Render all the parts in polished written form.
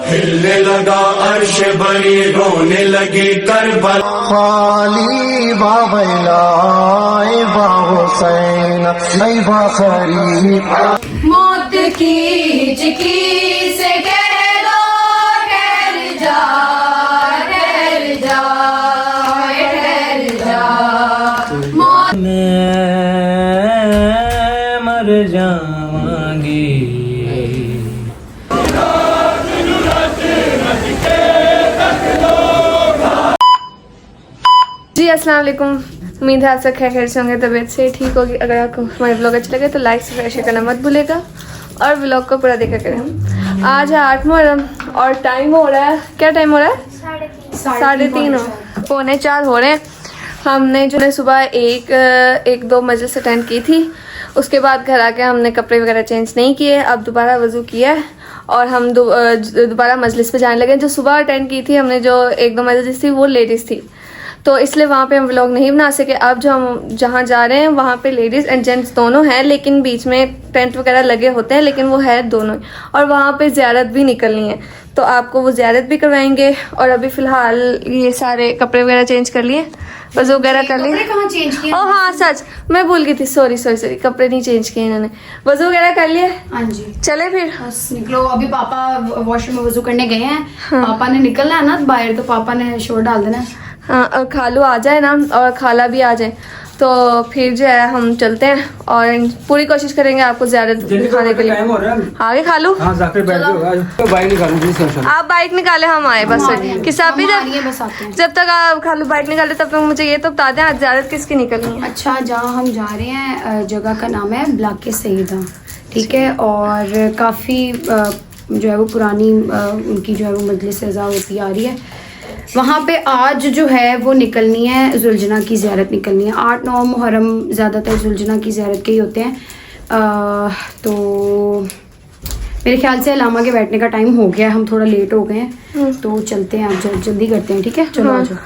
हिलने लगा अर्श बरी रोने लगी करबल खाली बाबैलाए बा हुसैन ऐ बखरी मौत की चिकी से कह दो ठहर जा ठहर जा ठहर जा मौत मैं मर जावांगी। जी अस्सलाम वालेकुम। उम्मीद है आप सब खैर से होंगे, तबीयत से ठीक होगी। अगर आपको हमारे ब्लॉग अच्छा लगे तो लाइक शेयर करना मत भूलेगा और ब्लॉग को पूरा देखा करें। आज है 8 मुहर्रम और टाइम हो रहा है, क्या टाइम हो रहा है? 3:30 पौने 4 हो रहे हैं। हमने जो है सुबह एक दो मजलिस अटेंड की थी, उसके बाद घर आके हमने कपड़े वगैरह चेंज नहीं किए। अब दोबारा वज़ू किया है और हम दोबारा मजलिस पे जाने लगे। जो सुबह अटेंड की थी हमने, जो एक दो मजलिस थी वो लेडीज़ थी, तो इसलिए वहाँ पे हम व्लॉग नहीं बना सके। अब जो हम जहाँ जा रहे हैं वहाँ पे लेडीज़ एंड जेंट्स दोनों हैं, लेकिन बीच में टेंट वगैरह लगे होते हैं, लेकिन वो है दोनों। और वहाँ पे ज़ियारत भी निकलनी है, तो आपको वो ज़ियारत भी करवाएंगे। और अभी फ़िलहाल ये सारे कपड़े वगैरह चेंज कर लिए, वज़ू वगैरह कर लिए। कहाँ चेंज किया? ओह हाँ सच, मैं भूल गई थी, सॉरी, कपड़े नहीं चेंज किए इन्होंने, वज़ू वगैरह कर लिए। हाँ जी, चले फिर बस निकलो। अभी पापा वॉशरूम में वजू करने गए हैं। हाँ। पापा ने निकलना है ना बाहर, तो पापा ने शोर डाल देना है। हाँ, और खालू आ जाए ना और खाला भी आ जाए, तो फिर जो है हम चलते हैं और पूरी कोशिश करेंगे आपको ज़ियारत दिखाने के लिए। आगे खालू, हाँ जाकर बैठ जाओ, बाइक निकालो। आप बाइक निकाले, हम आए बस। किसा भी जब तक आप खालू बाइक निकाले तब तक मुझे ये तो बता दें आज ज़ियारत किसकी निकलनी है। अच्छा, जहाँ हम जा रहे हैं जगह का नाम है ब्लाक सईदा, ठीक है। और काफ़ी जो है वो पुरानी उनकी जो है वो मजलिस रज़ा होती आ रही है। वहाँ पे आज जो है वो निकलनी है, जुलजना की ज़ियारत निकलनी है। 8-9 मुहर्रम ज़्यादातर जुलजना की ज़ियारत के ही होते हैं। तो मेरे ख्याल से अलामा के बैठने का टाइम हो गया है, हम थोड़ा लेट हो गए हैं, तो चलते हैं। आप जल्दी करते हैं, ठीक है? चलो आ जाओ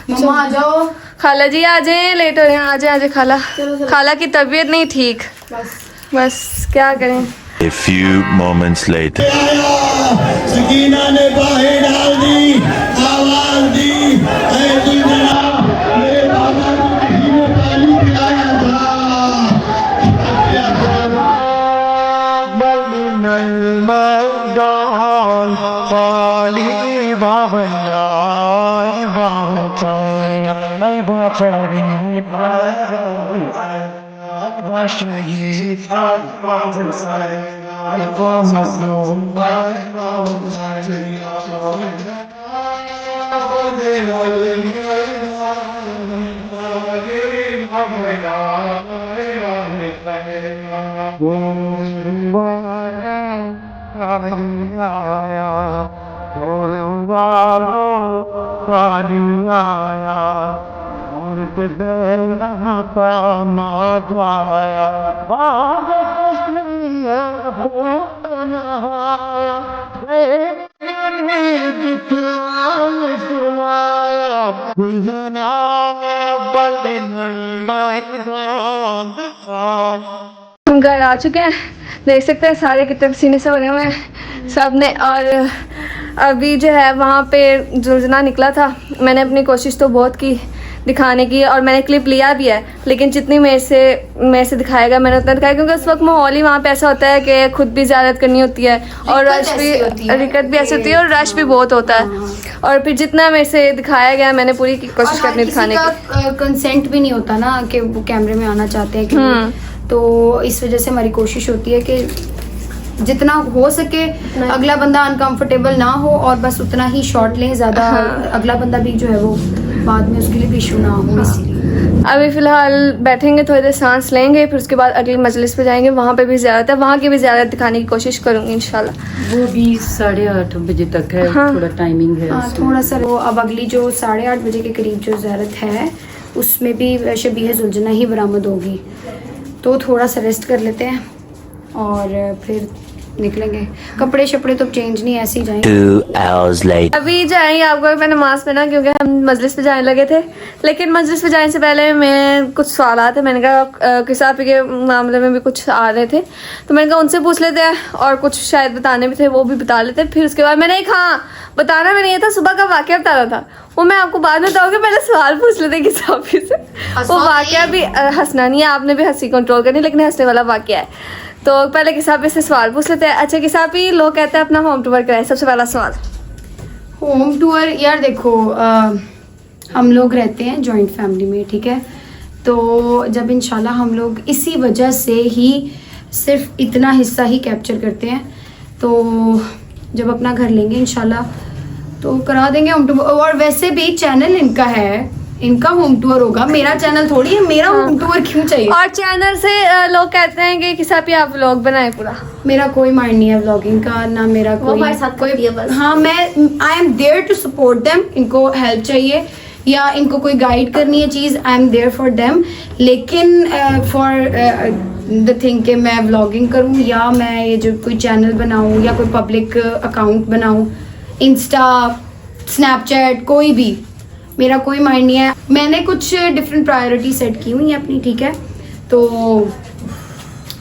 मम्मा, आ जाओ। खाला जी आ जाए, लेट हो रहे हैं, आ जाए खाला। खाला की तबीयत नहीं ठीक, बस क्या करें। A few moments later. Sakina ने बाहें डाल दी, आवाज दी, ऐ दुल्हना, मेरे बाबा को किसी ने पानी पिलाया था। खाली बाबैलाए बा हुसैन ऐ बखरी हम घर आ चुके हैं, देख सकते हैं सारे कितने पसीने से बने हुए हैं सब ने। और अभी जो है वहाँ पे जुलजना निकला था, मैंने अपनी कोशिश तो बहुत की दिखाने की और मैंने क्लिप लिया भी है, लेकिन जितनी मेरे से दिखाएगा मैंने उतना दिखाया, क्योंकि उस वक्त माहौल ही वहाँ पे ऐसा होता है कि खुद भी ज़ियारत करनी होती है और रश भी, रिकत भी ऐसी होती है और रश भी बहुत होता है। और फिर जितना मेरे से दिखाया गया मैंने पूरी कोशिश करनी दिखाने की। कंसेंट भी नहीं होता ना कि वो कैमरे में आना चाहते हैं कि तो इस वजह से हमारी कोशिश होती है कि जितना हो सके अगला बंदा अनकंफर्टेबल ना हो और बस उतना ही शॉट लें, ज़्यादा अगला बंदा भी जो है वो बाद में उसके लिए भी इशू ना हो, इसीलिए। अभी फ़िलहाल बैठेंगे, थोड़ी देर सांस लेंगे, फिर उसके बाद अगली मजलिस पे जाएंगे। वहाँ पे भी ज़ियारत है, वहाँ की भी ज़ियारत दिखाने की कोशिश करूँगी इंशाल्लाह। वो भी 8:30 बजे तक है। हाँ। थोड़ा टाइमिंग है। हाँ, थोड़ा सा। वो अब अगली जो 8:30 बजे के करीब जो ज़ियारत है उसमें भी शबीह जुलजना ही बरामद होगी, तो थोड़ा सा रेस्ट कर लेते हैं और फिर निकलेंगे। कपड़े शपड़े तो चेंज नहीं, ऐसे ही जाएंगे। 2 hours later. अभी जाएंगे आपको मैं नमाज पढ़ना, क्योंकि हम मजलिस पे जाने लगे थे। लेकिन मजलिस पे जाने से पहले मैं कुछ सवाल थे, मैंने कहा किसापी के मामले में भी कुछ आ रहे थे, तो मैंने कहा उनसे पूछ लेते हैं, और कुछ शायद बताने भी थे वो भी बता लेते। फिर उसके बाद मैंने हाँ बताना मैंने ये था, सुबह का वाक़या बताना था, वो मैं आपको बाद में बताऊँगी। पहले सवाल पूछ लेते किसापी से। वो वाक़या भी हंसना नहीं है, आपने भी हंसी कंट्रोल करनी, लेकिन हंसने वाला वाक़या है। तो पहले किसापी से सवाल पूछ लेते हैं। अच्छा किसापी, लोग कहते हैं अपना होम टूर कराएं, सबसे पहला सवाल। होम टूर यार देखो, हम लोग रहते हैं जॉइंट फैमिली में, ठीक है। तो जब इंशाल्लाह हम लोग इसी वजह से ही सिर्फ इतना हिस्सा ही कैप्चर करते हैं, तो जब अपना घर लेंगे इंशाल्लाह तो करा देंगे होम टूर। और वैसे भी चैनल इनका है, इनका होम टूर होगा, मेरा चैनल थोड़ी है, मेरा होम टूर क्यों चाहिए। और चैनल से लोग कहते हैं कि किसापी आप व्लॉग बनाए पूरा। मेरा कोई माइंड नहीं है व्लॉगिंग का, ना मेरा कोई हमारे साथ कोई बस। हाँ, मैं I am there to support them. इनको हेल्प चाहिए या इनको कोई गाइड करनी है चीज़, I am there for them. लेकिन फॉर द थिंग कि मैं व्लॉगिंग करूँ या मैं ये जो कोई चैनल बनाऊँ या कोई पब्लिक अकाउंट बनाऊँ, इंस्टा स्नैपचैट कोई भी, मेरा कोई माइंड नहीं है। मैंने कुछ डिफरेंट प्रायोरिटी सेट की हुई है अपनी, ठीक है, तो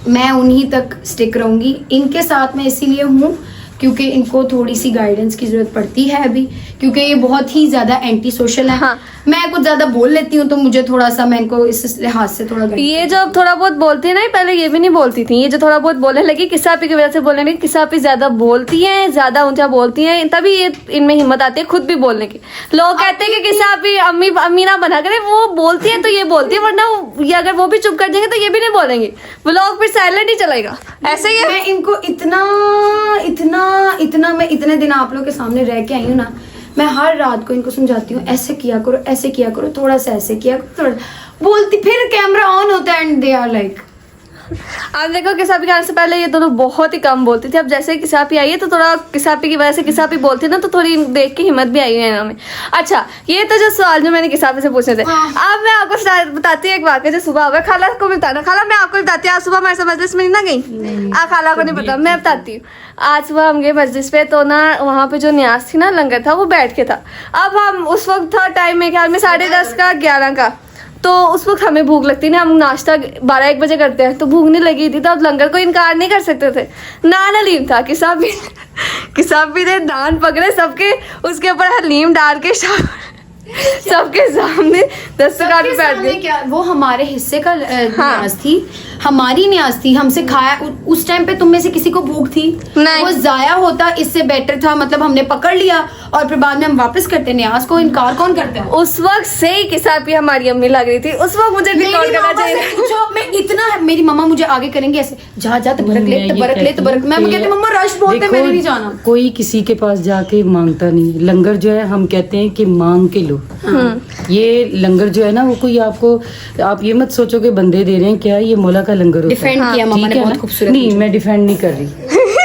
मैं उन्हीं तक स्टिक रहूँगी। इनके साथ मैं इसीलिए हूँ क्योंकि इनको थोड़ी सी गाइडेंस की ज़रूरत पड़ती है अभी, क्योंकि ये बहुत ही ज़्यादा एंटी सोशल है। हाँ। मैं कुछ ज़्यादा बोल लेती हूँ, तो मुझे थोड़ा सा, मैं इनको इस लिहाज से थोड़ा ये जो थोड़ा बहुत बोलती है ना, पहले ये भी नहीं बोलती थी, ये जो थोड़ा बहुत बोलने लगी किसापी की वजह से बोलने लगी। किसापी ज्यादा बोलती हैं, ज्यादा ऊंचा बोलती हैं, तभी ये इनमें हिम्मत आती है खुद भी बोलने की। लोग कहते हैं कि किसापी अम्मी ना बना करे, वो बोलती है तो ये बोलती है, वरना ये अगर वो भी चुप कर देंगे तो ये भी नहीं बोलेंगे, व्लॉग फिर साइलेंट ही चलेगा। ऐसे ही मैं इनको इतना मैं इतने दिन आप लोग के सामने रह के आई हूँ ना, मैं हर रात को इनको समझाती हूँ, ऐसे किया करो, ऐसे किया करो, थोड़ा सा ऐसे किया करो, थोड़ा बोलती, फिर कैमरा ऑन होता है एंड दे आर लाइक। आप देखो किसापी के आने से पहले ये दोनों बहुत ही कम बोलती थी, अब जैसे किसापी आई है तो थोड़ा किसापी की वजह से किसापी बोलती है ना, तो थोड़ी देख के हिम्मत भी आई है हमें। अच्छा, ये तो जो सवाल जो मैंने किसापी से पूछे थे, अब मैं आपको बताती हूँ एक वाक़या जो सुबह हुआ। खाला को भी बताना, खाला मैं आपको बताती हूँ, आज सुबह हमारे मजलिस में नहीं ना गई, खाला को नहीं पता, मैं बताती हूँ। आज सुबह हम गए मस्जिद पे, तो ना वहाँ पे जो न्याज थी ना, लंगर था, वो बैठ के था। अब हम उस वक्त था टाइम मेरे ख्याल में 10:30 का 11 का, तो उस वक्त हमें भूख लगती है ना, हम नाश्ता 12-1 बजे करते हैं, तो भूखने लगी थी, तो अब लंगर को इनकार नहीं कर सकते थे। नान हलीम था, किसाबी ने नान पकड़े सबके, उसके ऊपर हलीम डाल के सबके सामने दस्तरखान पे बैठ गए। क्या वो हमारे हिस्से का न्याज थी, हमारी न्याज थी, हमसे खाया। उस टाइम पे तुम में से किसी को भूख थी? नहीं। वो जाया होता, इससे बेटर था, मतलब हमने पकड़ लिया और फिर बाद में हम वापस करते। न्याज को इनकार कौन करता है? उस वक्त से ही किसापी हमारी अम्मी लग रही थी, उस वक्त मुझे रिकॉर्ड करना चाहिए। जो मैं इतना, मेरी मम्मा मुझे आगे करेंगे ऐसे, जा तबरक ले, मैं कहती मम्मा रश बहुत है, मैंने नहीं जाना। कोई किसी के पास जाके मांगता नहीं, लंगर जो है हम कहते हैं कि मांग के लो। ये लंगर जो है ना, वो कोई आपको, आप ये मत सोचो कि बंदे दे रहे हैं, क्या ये मौला का लंगर होता है। डिफेंड किया मम्मा ने बहुत खूबसूरत। नहीं, मैं डिफेंड नहीं कर रही,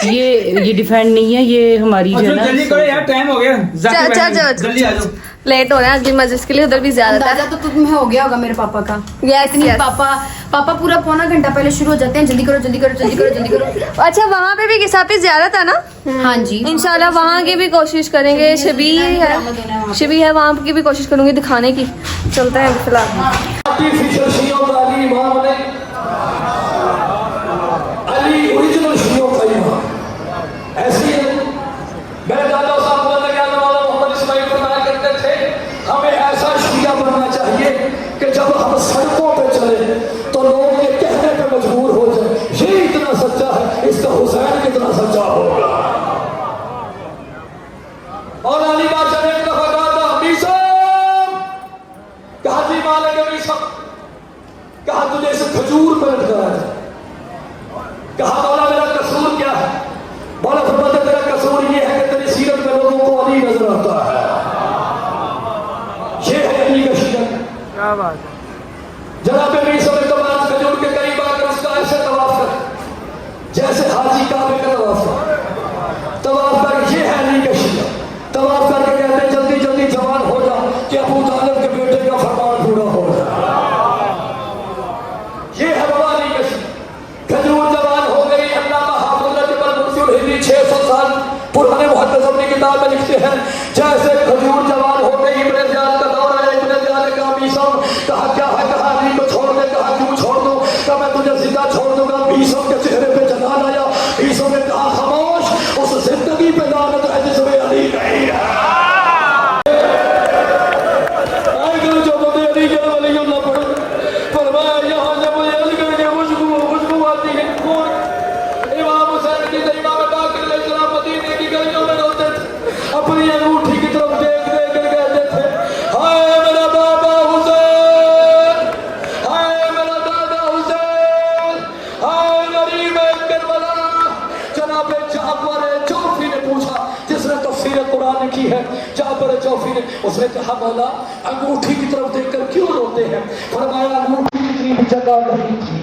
ये डिफेंड नहीं है, ये हमारी जो है ना। जल्दी करो यार, टाइम हो गया, जल्दी आ जाओ। लेट हो रहा है अगली मस्जिद के लिए, उधर भी ज्यादा था। तो तुम्हें हो गया होगा मेरे पापा का। yes. पापा पूरा पौना घंटा पहले शुरू हो जाते हैं, जल्दी करो जल्दी करो जल्दी करो जल्दी करो। अच्छा, वहाँ पे भी किसापी ज्यादा था ना? हाँ जी, इंशाल्लाह वहाँ की भी कोशिश करेंगे। शबी है, वहाँ की भी कोशिश करूंगी दिखाने की। चलते हैं फिलहाल। हमें ऐसा शिया बनना चाहिए कि जब हम सड़कों पे चले तो लोग ये कहने पे मजबूर हो जाए, ये इतना सच्चा है, इसका हुसैन कितना सच्चा होगा। और अली बादशाह ने कहा तुझे किताब में लिखते हैं जैसे खजूर जवान हो गई, इब्ने ज़ियाद का दौर आया, इब्ने ज़ियाद का भीषम कहा क्या है, कहा अली को छोड़ दे, कहा क्यों छोड़ दूं, कहा मैं तुझे जिंदा छोड़ दूंगा। भीषम के चेहरे पे जलाल आया, भीषम ने कहा खामोश, उस जिंदगी पे लानत है जिसमें अली नहीं है। अपनी अंगूठी की तरफ देख देख कर कहते थे हाय मेरा बाबा हुसैन, हाय मेरा दादा हुसैन, हाय गरीब करबला। जनाब जाफर चौफी ने पूछा, जिसने तफसीर कुरान लिखी है, जाफर चौफी ने, उसने कहा मौला अंगूठी की तरफ देखकर क्यों रोते हैं? फरमाया अंगूठी की भी जगह नहीं थी।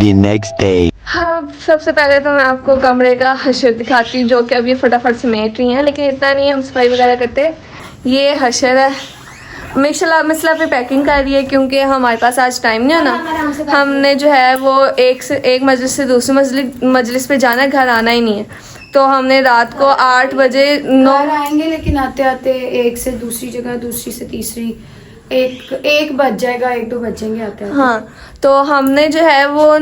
The next day. हाँ, सबसे पहले तो मैं आपको कमरे का हशर दिखाती हूँ, जो कि अभी फटाफट समेट रही हैं, लेकिन इतना नहीं हम सफाई वगैरह करते। ये हशर है, मिसला पे पैकिंग कर रही है क्योंकि हमारे पास आज टाइम नहीं है ना। हमने जो है वो एक मजलिस से दूसरी मजलिस पे जाना है, घर आना ही नहीं है। तो हमने रात को 8 बजे 9 आएंगे, लेकिन आते आते एक से दूसरी जगह, दूसरी से तीसरी, एक बज जाएगा, 1-2 बजेंगे आते आते। हाँ, तो हमने जो है वो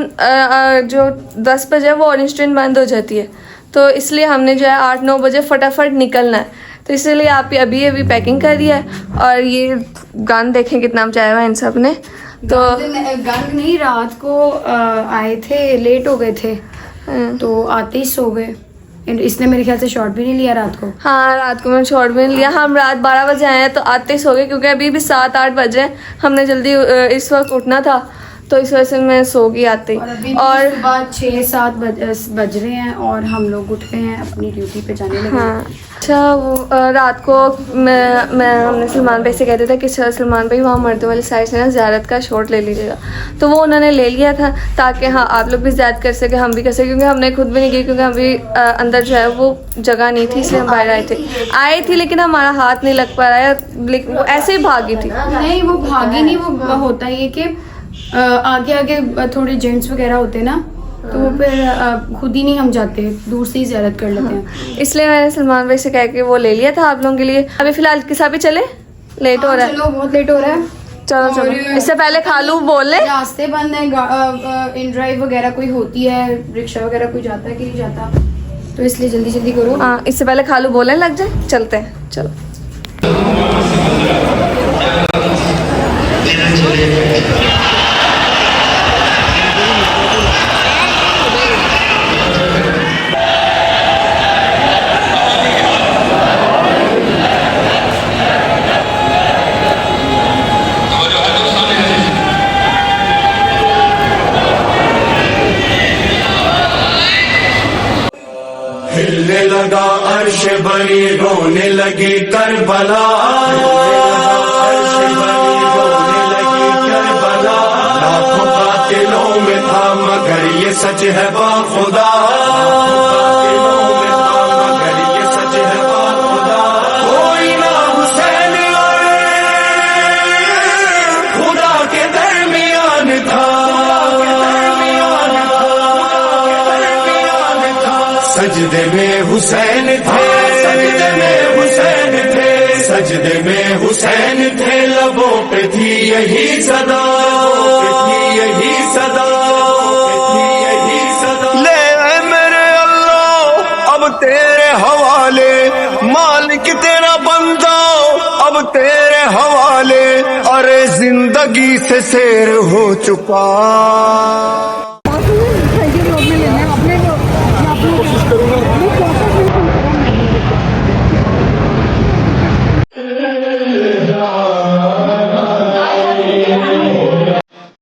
जो 10 बजे वो ऑरेंज ट्रेन बंद हो जाती है, तो इसलिए हमने जो है 8-9 बजे फटाफट निकलना है। तो इसलिए आप अभी पैकिंग कर दिया है। और ये गन देखें कितना मचाया हुआ इन सब ने। तो गन नहीं, रात को आए थे, लेट हो गए थे, तो आते ही सो गए। इसने मेरे ख्याल से शॉट भी नहीं लिया रात को। हाँ, रात को मैंने शॉट भी नहीं लिया। हम रात 12 बजे आए हैं तो आते ही सो गए, क्योंकि अभी भी 7-8 बजे हमने जल्दी इस वक्त उठना था, तो इस वजह से मैं सो गई आते ही। और सुबह 6-7 बज रहे हैं और हम लोग उठ गए हैं, अपनी ड्यूटी पे जाने लगे। हाँ, अच्छा, वो रात को हमने सलमान भाई से कहते थे कि सलमान भाई वहाँ मर्दों वाली साइड से ना ज़ियारत का शॉट ले लीजिएगा, तो वो उन्होंने ले लिया था ताकि हाँ आप लोग भी ज़ियारत कर सके, हम भी कर सके, क्योंकि हमने खुद भी नहीं की, क्योंकि अभी अंदर जो है वो जगह नहीं थी, इसलिए हम बाहर आए थे, लेकिन हमारा हाथ नहीं लग पा रहा है, लेकिन वो ऐसे ही भागी थी। नहीं, वो भागी नहीं, वो होता ही है कि आगे थोड़े जेंट्स वगैरह होते ना, तो वो फिर खुद ही नहीं हम जाते, दूर से ही ज़ियारत कर लेते हैं। इसलिए मैंने सलमान भाई से कह के वो ले लिया था आप लोगों के लिए। अभी फिलहाल किस भी चले, लेट हो रहा है। चलो, बहुत लेट हो रहा है। चलो इससे पहले खालू बोल ले, रास्ते बंद है, इन ड्राइव वगैरह कोई होती है, रिक्शा वगैरह कोई जाता है कि नहीं जाता, तो इसलिए जल्दी करो। हाँ, इससे पहले खालू बोलने लग जाए, चलते हैं, चलो। हिलने लगा अर्श बनी, रोने लगी करबला, अर्श बनी, रोने लगी करबला। लाखों कातिलों में था मगर ये सच है बाखुदा, कातिलों में था मगर ये सच है बाखुदा। कोई ना हुसैन खुदा के दरमियान था, सजदे में हुसैन थे, सजदे में हुसैन थे, सजदे में हुसैन थे। लबों पे थी यही सदा, थी यही सदा, थी यही सदा। ले तेरे हवाले मालिक तेरा बंदा अब तेरे हवाले अरे जिंदगी से शेर हो चुका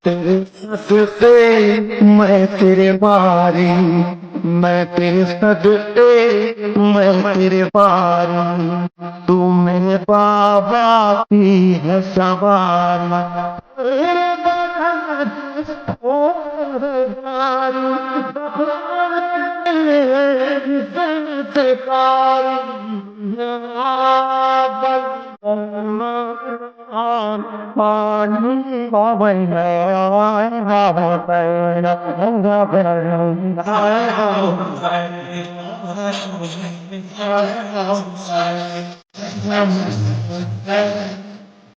तेरे सदके मैं तेरे बारी, मैं तेरे सदके मैं तेरे बारी, तू मेरे बाबा की है सवार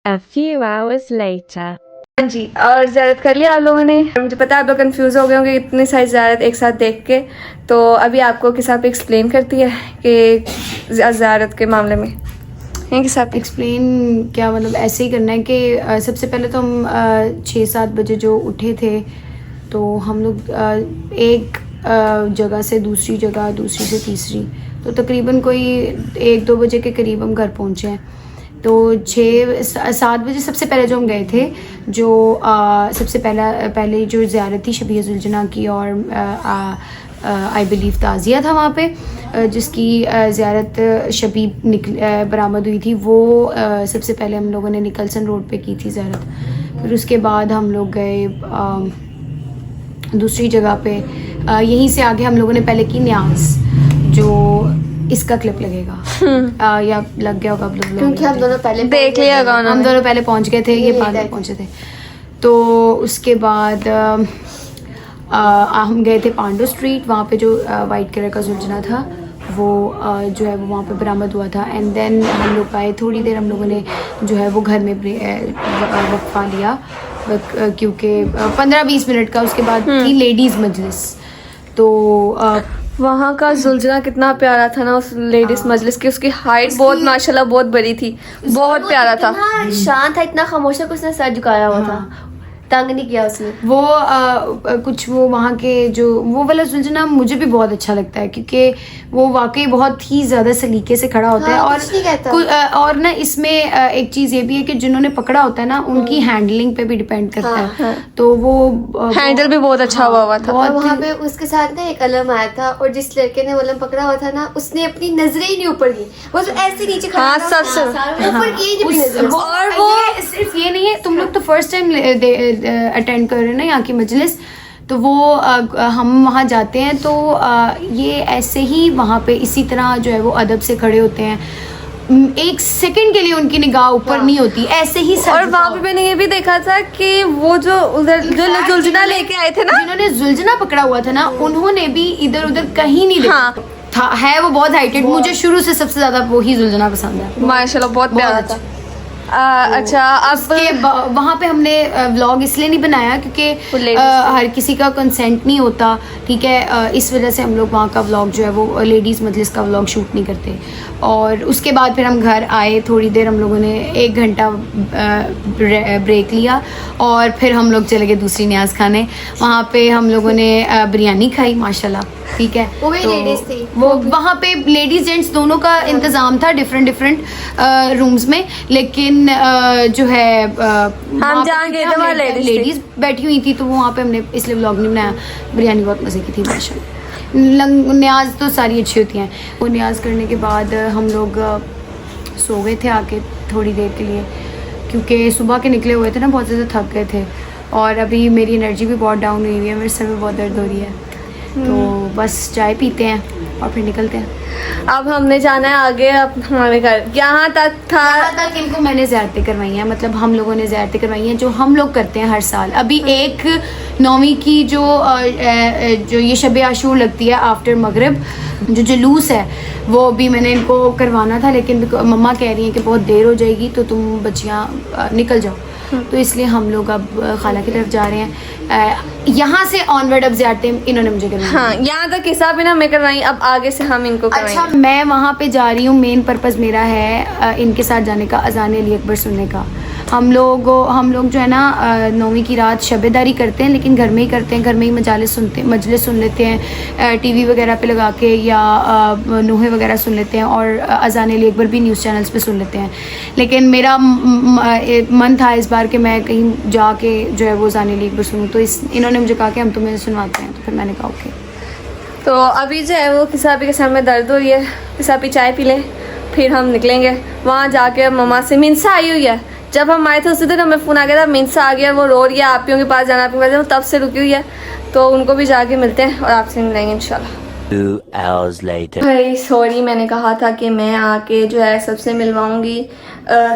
A few hours later. हाँ जी, और ज़्यारत कर लिया आप लोगों ने। मुझे पता है आप लोग कंफ्यूज हो गए होंगे इतनी सारी ज़्यारत एक साथ देख के, तो अभी आपको किस आप एक्सप्लेन करती है कि ज़्यारत के मामले में किस आप एक्सप्लेन क्या मतलब ऐसे ही करना है कि सबसे पहले तो हम 6-7 बजे जो उठे थे, तो हम लोग एक जगह से दूसरी जगह, दूसरी से तीसरी, तो तकरीबन कोई 1-2 बजे के करीब हम घर पहुँचे हैं। तो 6-7 बजे सबसे पहले जो हम गए थे, जो सबसे पहले जो ज़ियारत थी शबीह ज़ुलजना की, और आई बिलीव ताज़िया था वहाँ पे जिसकी ज़ियारत शबीह बरामद हुई थी, वो सबसे पहले हम लोगों ने निकलसन रोड पे की थी ज़ियारत। फिर उसके बाद हम लोग गए दूसरी जगह पे, यहीं से आगे हम लोगों ने पहले की न्याज, जो इसका क्लिप लगेगा या लग गया होगा आप लोग, क्योंकि हम दोनों पहले देख लिया होगा, हम दोनों पहले पहुंच गए थे, ये बाद में पहुंचे थे। तो उसके बाद हम गए थे पांडो स्ट्रीट, वहाँ पे जो वाइट कलर का ज़ुलझना था वो जो है वो वहाँ पे बरामद हुआ था। एंड देन हम लोग आए, थोड़ी देर हम लोगों ने जो है वो घर में वक्फा लिया, क्योंकि 15-20 मिनट का। उसके बाद थी लेडीज़ मजलिस, तो वहाँ का ज़ुलझना कितना प्यारा था ना उस लेडीज मजलिस की, उसकी हाइट बहुत माशाल्लाह बहुत बड़ी थी, बहुत प्यारा था, शांत था, इतना खामोश था कि उसने सर झुकाया हुआ था, तंग नहीं किया उसने। वो कुछ वो वहाँ के जो वो वाला ज़ुलझना मुझे भी बहुत अच्छा लगता है, क्योंकि वो वाकई बहुत ही ज़्यादा सलीके से खड़ा होता है। और ना इसमें एक चीज़ ये भी है कि जिन्होंने पकड़ा होता है ना, उनकी हैंडलिंग पे भी डिपेंड करता है। तो वो हैंडल भी बहुत अच्छा हुआ था। और वहाँ पे उसके साथ ना एक अलम आया था, और जिस लड़के ने वो अलम पकड़ा हुआ था ना, उसने अपनी नजरें ही नहीं ऊपर की, वो ऐसे नीचे खड़ा था, ऊपर की। और वो सिर्फ ये नहीं है, तुम लोग तो फर्स्ट टाइम अटेंड कर रहे हैं ना यहाँ की मजलिस, तो वो हम वहाँ जाते हैं तो ये ऐसे ही वहाँ पे इसी तरह जो है वो अदब से खड़े होते हैं, एक सेकंड के लिए उनकी निगाह ऊपर नहीं होती, ऐसे ही। और वहाँ पे मैंने ये भी देखा था कि वो जो उधर जो ज़ुलझना लेके आए थे ना, जिन्होंने ज़ुलझना पकड़ा हुआ था ना, उन्होंने भी इधर उधर कहीं नहीं देखा था। है वो बहुत हाइटेड, मुझे शुरू से सबसे ज्यादा वही ज़ुलझना पसंद है, माशाल्लाह बहुत प्यारा था। अच्छा, अब वहाँ पे हमने व्लॉग इसलिए नहीं बनाया क्योंकि हर किसी का कंसेंट नहीं होता, ठीक है, इस वजह से हम लोग वहाँ का व्लॉग जो है वो लेडीज़ मजलिस का व्लॉग शूट नहीं करते। और उसके बाद फिर हम घर आए, थोड़ी देर हम लोगों ने 1 घंटा ब्रेक लिया, और फिर हम लोग चले गए दूसरी न्याज खाने। वहाँ पे हम लोगों ने बिरयानी खाई माशाल्लाह, ठीक है। वो भी लेडीज थी, वो वहाँ पे लेडीज जेंट्स दोनों का इंतज़ाम था डिफरेंट रूम्स में, लेकिन जो है हम जाएंगे तो लेडीज बैठी हुई थी, तो वहाँ पे हमने इसलिए व्लॉग नहीं बनाया। बिरयानी बहुत मज़े की थी माशाल्लाह। न्याज तो सारी अच्छी होती हैं। वो न्याज करने के बाद हम लोग सो गए थे आके थोड़ी देर के लिए, क्योंकि सुबह के निकले हुए थे ना, बहुत ज़्यादा थक गए थे, और अभी मेरी एनर्जी भी बहुत डाउन हुई है, मेरे सर में बहुत दर्द हो रही है। तो बस चाय पीते हैं और फिर निकलते हैं। अब हमने जाना है आगे, अब हमारे घर यहाँ तक था। यहाँ तक इनको मैंने ज़ियारतें करवाई हैं, मतलब हम लोगों ने ज़ियारतें करवाई हैं जो हम लोग करते हैं हर साल। अभी 1/9 की जो ये शब आशूर लगती है आफ्टर मगरिब, जो जुलूस है वो भी मैंने इनको करवाना था, लेकिन मम्मा कह रही हैं कि बहुत देर हो जाएगी तो तुम बच्चियाँ निकल जाओ। तो इसलिए हम लोग अब खाला की तरफ जा रहे हैं। यहाँ से ऑनवर्ड अब ज़्यादा इन्होंने मुझे करवाई। हाँ, यहाँ तक किसा भी ना मैं करवाई, अब आगे से हम इनको करवाएंगे। अच्छा, मैं वहाँ पे जा रही हूँ, मेन पर्पज़ मेरा है इनके साथ जाने का, अज़ान अली अकबर सुनने का। हम लोग जो है ना 9वीं की रात शबेदारी करते हैं, लेकिन घर में ही करते हैं, घर में ही मजलिस सुन लेते हैं, टीवी वगैरह पे लगा के, या नोहे वगैरह सुन लेते हैं, और अज़ान अली अकबर भी न्यूज़ चैनल्स पे सुन लेते हैं। लेकिन मेरा मन था इस बार कि मैं कहीं जाके जो है वो अज़ान अली अकबर सुनूँ, तो इन्होंने मुझे कहा कि हम तुम्हें सुनवाते हैं, तो फिर मैंने कहा ओके। तो अभी जो है वो किसाबी के सर में दर्द हो रही है, किसाबी चाय पी ले, फिर हम निकलेंगे। वहाँ जाके मम्मा से मिनसा आई हुई है, जब हम आए थे उसी दिन हमें फ़ोन आ गया था, मिनसा आ गया, वो रो रही है, आपियों के पास जाना, आपके पास तब से रुकी हुई है, तो उनको भी जाके मिलते हैं और आपसे मिलेंगे इंशाल्लाह। 2 hours later. भाई सॉरी, मैंने कहा था कि मैं आके जो है सबसे मिलवाऊंगी,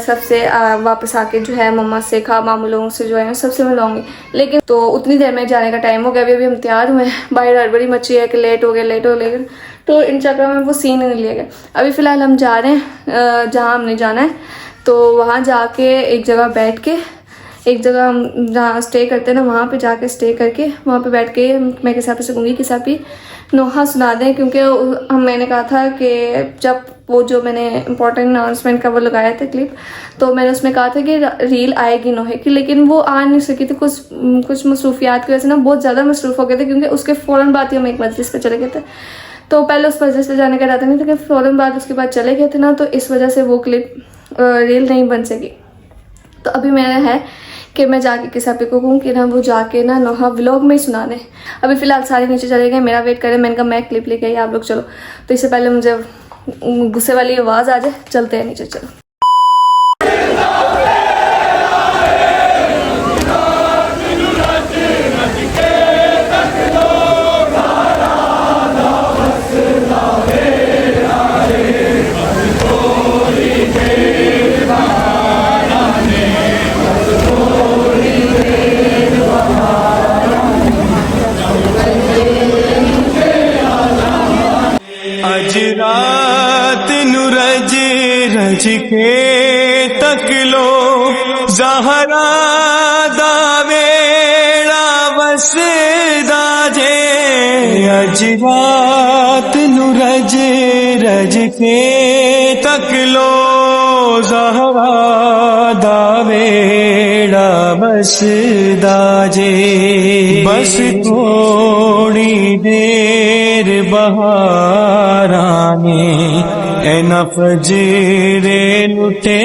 सबसे वापस आके जो है मम्मा से मामू लोगों से जो है सबसे मिलवाऊंगी, लेकिन तो उतनी देर में जाने का टाइम हो गया। अभी हम तैयार हुए हैं, बाहर हड़बड़ी मची है कि लेट हो गया, तो इन चक्कर में वो सीन नहीं लिया गया। अभी फ़िलहाल हम जा रहे हैं जहाँ हमने जाना है, तो वहाँ जाके एक जगह बैठ के, एक जगह हम जहाँ स्टे करते हैं ना, वहाँ पे जाके स्टे करके वहाँ पे बैठ के मैं किसा पे सकूँगी, किसा भी नोहा सुना दें, क्योंकि मैंने कहा था कि जब वो जो मैंने इम्पोर्टेंट अनाउंसमेंट का वो लगाया था क्लिप, तो मैंने उसमें कहा था कि रील आएगी नोहे की, लेकिन वो आ नहीं सकी थी, कुछ मसरूफियात की वजह से ना, बहुत ज़्यादा मसरूफ़ हो गए थे, क्योंकि उसके फ़ौरन बाद ही हम एक मजलिस पे चले गए थे। तो पहले उस मजलिस पे जाने का इरादा नहीं था, कि फ़ौरन बाद उसके बाद चले गए थे ना, तो इस वजह से वो क्लिप रील नहीं बन सकी। तो अभी मेरा है कि मैं जाके किसा पे को कहूँ कि ना वो जाके ना नोहा व्लॉग में ही सुना दें। अभी फ़िलहाल सारे नीचे चले गए, मेरा वेट करें, मैंने कहा मैं क्लिप लेके आई, आप लोग चलो। तो इससे पहले मुझे गुस्से वाली आवाज़ आ जाए, चलते हैं नीचे, चलो। अज रात नु रज रज के तक लो ज़हरा दा वेड़ा वसदा जे। अज रात नु रज रज के तक लो ज़हरा दा वेड़ा वसदा जे। बस थोड़ी देर बहारा ने एना फजरे लुटे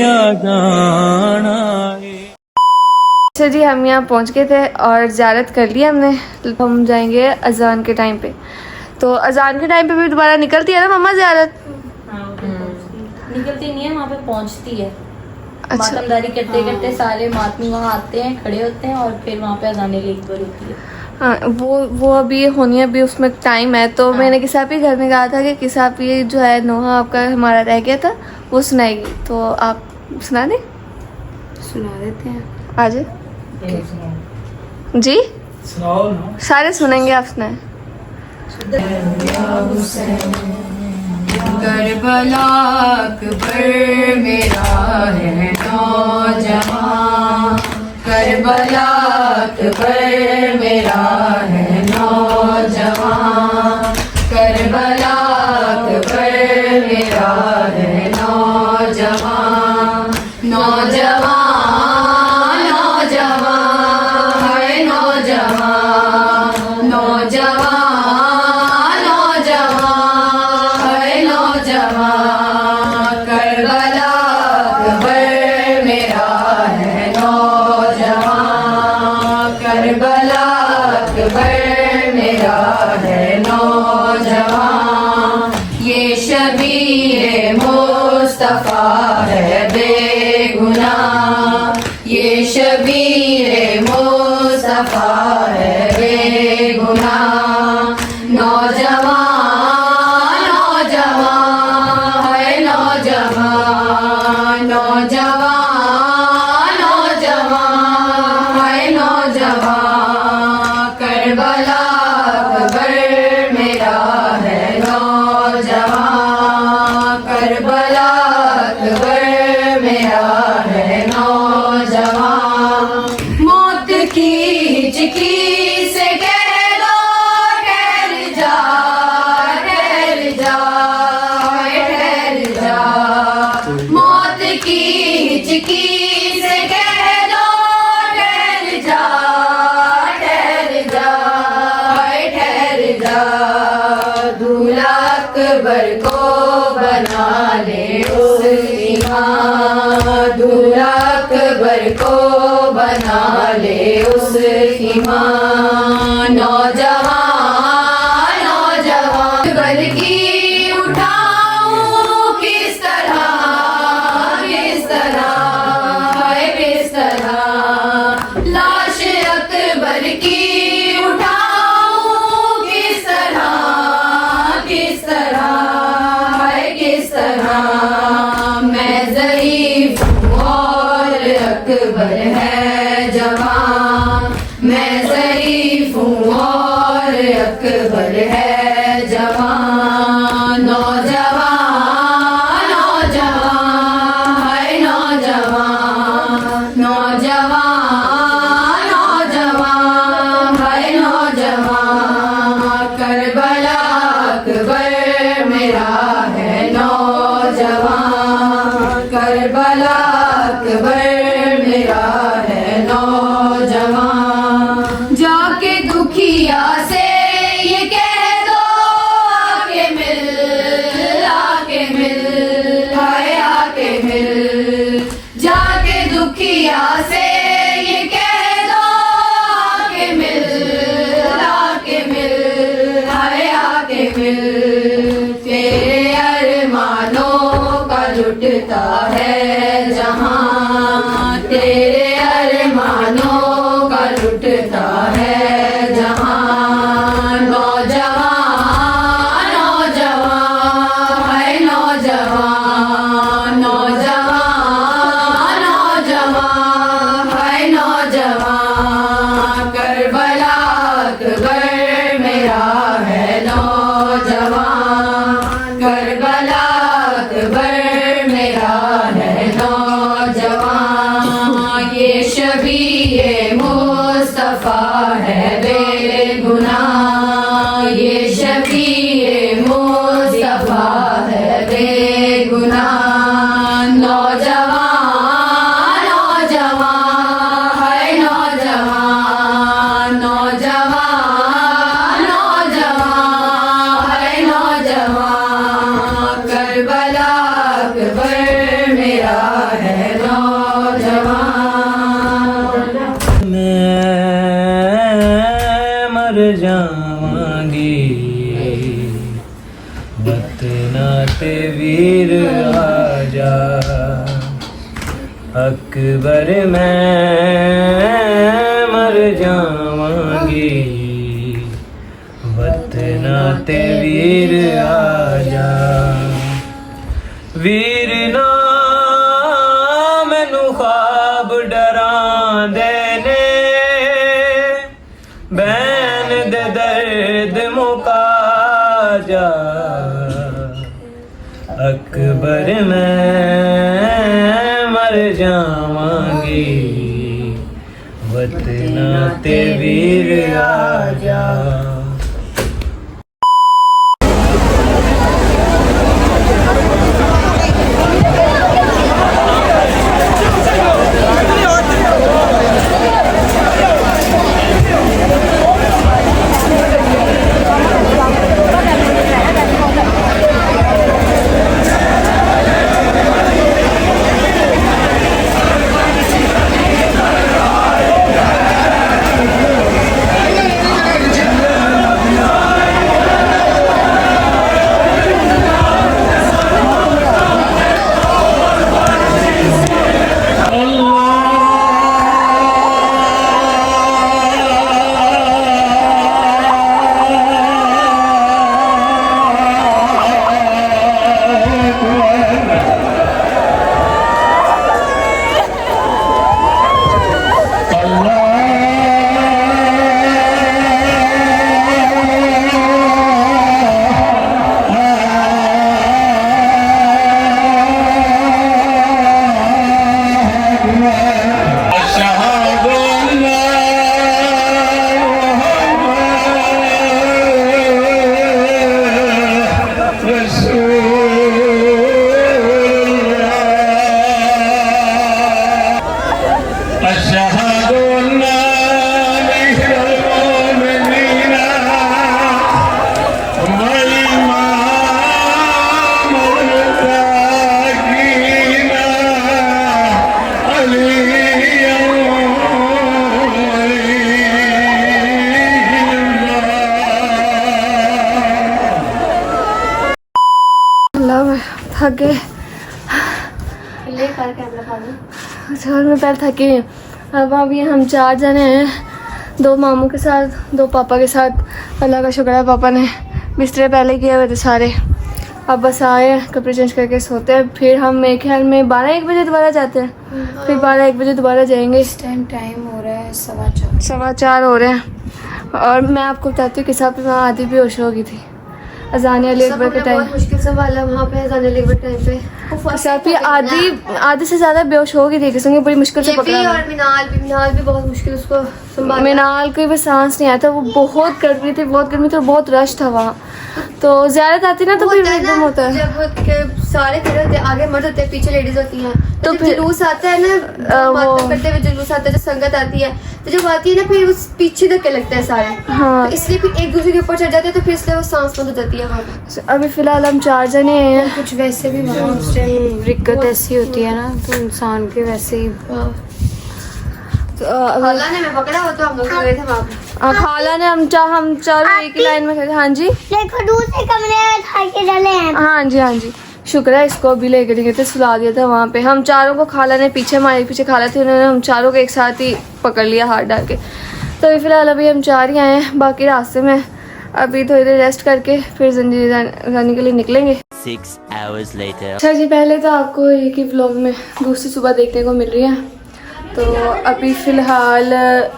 आ जाना। अच्छा जी, हम यहाँ पहुँच गए थे और ज़ियारत कर लिया हमने। हम जाएंगे अजान के टाइम पे, तो अजान के टाइम पे भी दोबारा निकलती है ना मम्मा ज़ियारत? निकलती नहीं है, वहाँ पे पहुँचती है। अच्छा, मातमदारी करते करते सारे मातमी वहाँ आते हैं, खड़े होते हैं, और फिर वहाँ पे अज़ान अली अकबर होती है। हाँ, वो अभी होनी है, अभी उसमें टाइम है। तो मैंने किसापी घर में कहा था कि किसापी जो है नोहा आपका हमारा रह गया था, वो सुनाएगी, तो आप सुना दें? सुना देते हैं। आज जी सुनाओ ना। सारे सुनेंगे, आप सुनाए। करबला अकबर मेरा है नौजवान, करबला अकबर मेरा है नौजवान, करबला अकबर मेरा है नौजवान, नौजवान मुस्तफा है बेगुनाह, ये शबीर मुस्तफा है बेगुनाह, नौजवान नौजवान है नौजवान, नौजवान नौजवान है नौजवान, करबला अकबर मेरा है नौजवान, करबला अकबर मेरा है नौजवान। दूल्हा अकबर को बना ले उसकी माँ, दूल्हा अकबर को बना ले उसकी माँ। नौजवान नौजवान अकबर की उठाऊं किस तरह है किस तरह, लाश अकबर की उठाऊं किस तरह है किस तरह। मैं ज़ईफ़ हूँ और अकबर है जवान, मैं ज़ईफ़ हूँ और अकबर है जवान। नौजवान नौजवान है नौजवान, नौजवान नौजवान है नौजवान। करबला अकबर मेरा है नौजवान, करबला अकबर मेरा है नौजवान। जाके दुखिया से ये कह दो आके मिल हाय आके मिल। जाके दुखिया से ये कह दो आके मिल हाय आके मिल। तेरे अरमानों का लुटता है जहां, तेरे अरमानों का लुटता है जहां। नौजवान नौजवान है नौजवान, नौजवान नौजवान है नौजवान। करबला अकबर मेरा है नौजवान, करबला अकबर मेरा है नौजवान। ये शबीए मुस्तफा है बेगुनाह, ये शबीए मुस्तफा है बेगुनाह। नौजवान नौजवान है नौजवान, नौजवान नौजवान है नौजवान। करबला अकबर मेरा है नौजवान। मैं मर जावांगी वतना ते वीर आजा, अकबर मैं मर जावांगी वतना ते वीर आजा। वीर ना मैनू ख्वाब डरांदे ने, बैन दे दर्द मुका जा, अकबर मैं मर जावांगी वतना ते वीर आजा। थक गए। ले कर कैमरा पानी। अच्छा मैं पैर थकी हुई हूँ। अब अभी हम 4 जने हैं, 2 मामू के साथ, 2 पापा के साथ। अल्लाह का शुक्र है पापा ने बिस्तरे पहले किए हुए थे सारे। अब बस आए, कपड़े चेंज करके सोते हैं। फिर हम मेरे ख्याल में 12-1 बजे दोबारा जाते हैं। फिर 12-1 बजे दोबारा जाएंगे। इस टाइम हो रहा है 4:15। 4:15 हो रहे हैं। और मैं आपको बताती हूँ कि साहब वहाँ आधी बेहोश हो गई थी अजान अली अकबर के टाइम। बहुत मुश्किल संभाला वहाँ पे अज़ान अली अकबर टाइम पे। साहब आधी से ज़्यादा बेहोश हो गई थी, किसी ने बड़ी मुश्किल से पकड़ा। और मिनाल भी बहुत मुश्किल उसको संभाला। मिनाल को भी सांस नहीं आया था, वो बहुत गर्मी थी और बहुत रश था वहाँ। तो ज़्यादा आती ना तो फिर एकदम होता है। जब सारे खड़े होते हैं, आगे मर्द होते हैं, पीछे लेडीज होती हैं, तो फिर जुलूस आता है ना, मातम करते हुए जुलूस आता है, जो संगत आती है, तो जब आती है ना फिर उस पीछे धक्के लगते हैं सारे। हाँ, तो इसलिए फिर एक दूसरे के ऊपर चढ़ जाते हैं, तो फिर इसलिए वो सांस बंद हो जाती है वहाँ पे। अभी फिलहाल हम 4 जने हैं। कुछ वैसे भी वहाँ उस टाइम दिक्कत ऐसी होती है ना, तो इंसान के वैसे ही खाला ने मैं पकड़ा हो तो हम लोग गए थे वहाँ पे। खाला ने हम चारों एक ही लाइन में खड़े। हाँ जी, देखो दूसरे कमरे में खा के डाले हैं। हाँ जी, शुक्र है इसको अभी लेकर गए थे, सुला दिया था वहाँ पे। हम चारों को खाला ने पीछे, हमारे पीछे खाला थे, उन्होंने हम चारों को एक साथ ही पकड़ लिया हाथ डाल के। तो अभी फिलहाल अभी हम 4 ही आए हैं, बाकी रास्ते में अभी थोड़ी देर रेस्ट करके फिर जंजीर जाने के लिए निकलेंगे। 6 hours later. अच्छा जी, पहले तो आपको एक ही व्लॉग में दूसरी सुबह देखने को मिल रही है। तो अभी फ़िलहाल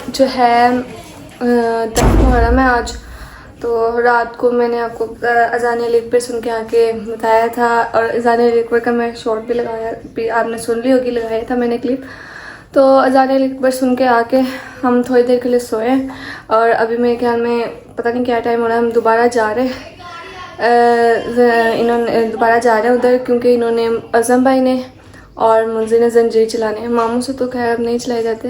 जो है 10 मुहर्रम है आज। तो रात को मैंने आपको अज़ान अली अकबर सुन के आके बताया था, और अज़ान अली अकबर का मैं शॉर्ट भी लगाया, भी आपने सुन ली होगी, लगाया था मैंने क्लिप। तो अज़ान अली अकबर सुन के आके हम थोड़ी देर के लिए सोए, और अभी मेरे ख्याल में पता नहीं क्या टाइम हो रहा है, हम दोबारा जा रहे हैं। इन्होंने दोबारा जा रहे हैं उधर, क्योंकि इन्होंने अज़म भाई ने और मुंजी ने जंजीर चलाने हैं। मामू से तो खैर अब नहीं चलाए जाते,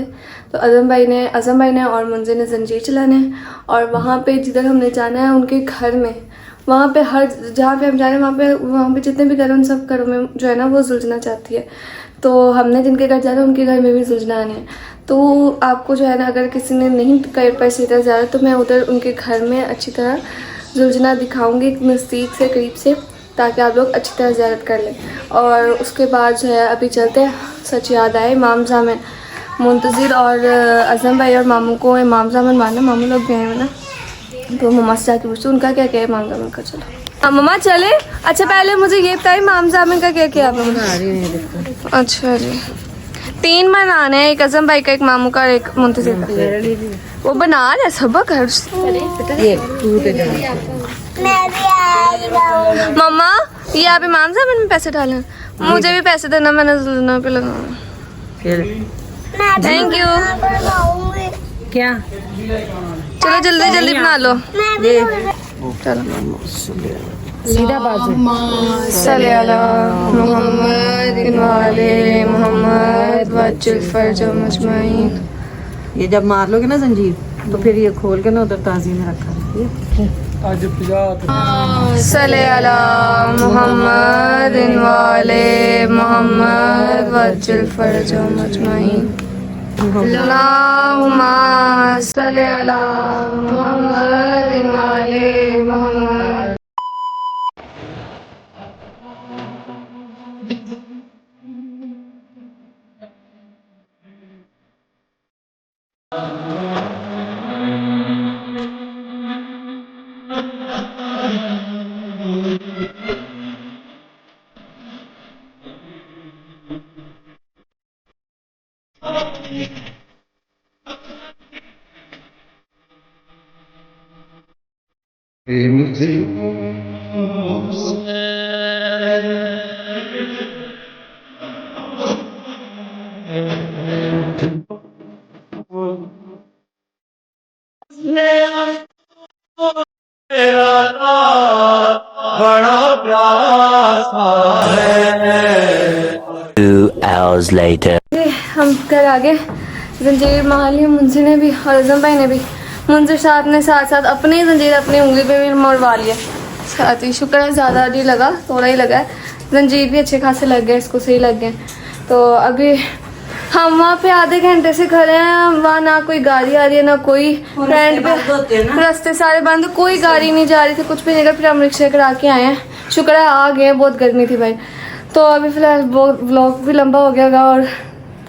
तो अज़म भाई ने और मुंजी ने जंजीर चलाने हैं। और वहाँ पे जिधर हमने जाना है उनके घर में, वहाँ पे हर जहाँ पे हम जा रहे हैं वहाँ पे जितने भी घर हैं उन सब घरों में जो है ना वो जुलझना चाहती है। तो हमने जिनके घर जा रहे हैं उनके घर में भी जुलझना आने हैं। तो आपको जो है ना, अगर किसी ने नहीं कर पाए सीधा जा रहा, तो मैं उधर उनके घर में अच्छी तरह जुलझना दिखाऊँगी नज़दीक से, करीब से, ताकि आप लोग अच्छी तरह ज़ियारत कर लें। और उसके बाद जो है अभी चलते हैं। सच याद आए, इमाम ज़ामन मुंतज़िर और अज़म भाई और मामू को इमाम ज़ामन मानना, मामू लोग गए हैं ना, तो मम्मा से जाके पूछते उनका क्या क्या है इमाम ज़ामन का। चलो हाँ मम्मा चले। अच्छा पहले मुझे ये बताइए इमाम ज़ामन का क्या क्या है। अच्छा जी, 3 मनाने हैं, एक अज़म भाई का, एक मामू का, एक मुंतज़िर का। वो बना रहे सब घर। मम्मा ये आप इमाम ज़ामन में पैसे डालें, मुझे भी पैसे देना, मैंने जुलना पे लगाना। Thank you. क्या चलो जल्दी जल्दी बना लो। चलो सीधा बाजू। सल्ले अला मोहम्मद वाले मोहम्मद वज्जुल फर्ज मजमाइन। ये जब मार लोगे ना जंजीर, तो फिर ये खोल के ना उधर ताज़ी में रखा है। सल्ले अला मोहम्मद वाले मोहम्मद वज्जुल फर्ज मजमाइन। अल्लाहुम्मा सल्ले अला मोहम्मद वाले मोहम्मद। बड़ा प्यासा है। 2 hours later. हम घर आ गए, जंजीर मार ली मुंशी ने भी और अज़म भाई ने भी। मुंशिर साहब ने साथ साथ अपनी जंजीर अपनी उंगली पे भी मरवा लिया साथ ही। शुक्र है ज़्यादा नहीं लगा, थोड़ा ही लगा है। जंजीर भी अच्छे खासे लग गए, इसको सही लग गए। तो अभी हम वहाँ पे आधे घंटे से खड़े हैं, वहाँ ना कोई गाड़ी आ रही है ना कोई फ्रंट पे, रास्ते सारे बंद, कोई गाड़ी नहीं जा रही थी, कुछ भी नहीं। फिर हम रिक्शे करा के आए हैं, शुक्र है आ गए, बहुत गर्मी थी भाई। तो अभी फ़िलहाल व्लॉग भी लंबा हो गया होगा और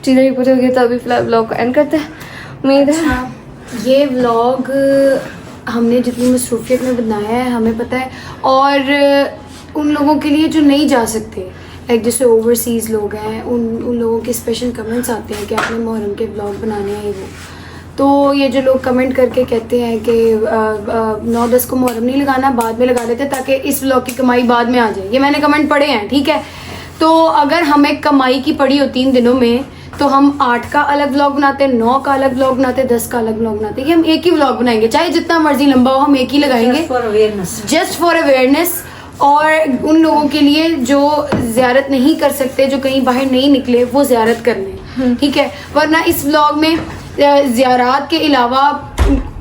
चीज़ें भी पूरी हो गई, तो अभी फ़िलहाल व्लॉग को एंड करते हैं। उम्मीद है ये व्लॉग हमने जितनी मसरूफियत में बनाया है हमें पता है, और उन लोगों के लिए जो नहीं जा सकते, लाइक जैसे ओवरसीज़ लोग हैं, उन लोगों के स्पेशल कमेंट्स आते हैं कि आपने मुहर्रम के व्लॉग बनाने हैं वो। तो ये जो लोग कमेंट करके कहते हैं कि 9-10 को मुहर्रम नहीं लगाना, बाद में लगा देते ताकि इस व्लॉग की कमाई बाद में आ जाए, ये मैंने कमेंट पढ़े हैं, ठीक है। तो अगर हमें कमाई की पड़ी होती इन दिनों में तो हम 8 का अलग व्लॉग बनाते, 9 का अलग व्लॉग बनाते, 10 का अलग व्लॉग बनाते, कि हम एक ही व्लॉग बनाएंगे, चाहे जितना मर्जी लंबा हो हम एक ही लगाएंगे, जस्ट फॉर अवेयरनेस। और उन लोगों के लिए जो ज़ियारत नहीं कर सकते, जो कहीं बाहर नहीं निकले, वो ज़ियारत कर लें, ठीक है। वरना इस व्लॉग में ज़ियारत के अलावा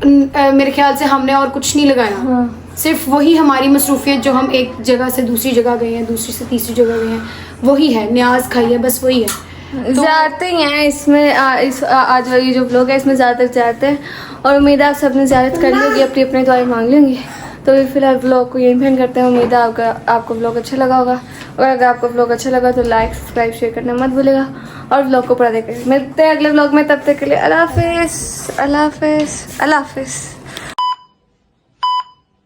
मेरे ख्याल से हमने और कुछ नहीं लगाया, सिर्फ वही हमारी मसरूफियत जो हम एक जगह से दूसरी जगह गए हैं, दूसरी से तीसरी जगह गए हैं, वही है, न्याज खाई है, बस वही है। ज़्यारतें ही हैं इसमें। आज वाली जो व्लॉग है इसमें ज़्यादातर ज़्यारतें हैं, और उम्मीद है आप सबने ज़्यारत कर ली होगी, अपनी अपनी दुआएं मांग ली होंगी। तो अभी फिलहाल व्लॉग को यहीं एंड करते हैं। उम्मीद है आपको व्लॉग अच्छा लगा होगा, और अगर आपको व्लॉग अच्छा लगा तो लाइक सब्सक्राइब शेयर करना मत भूलेगा, और व्लॉग को पूरा देखिए। मिलते हैं अगले व्लॉग में, तब तक के लिए अल्लाह हाफिज़, अल्लाह हाफिज़, अल्लाह हाफिज़।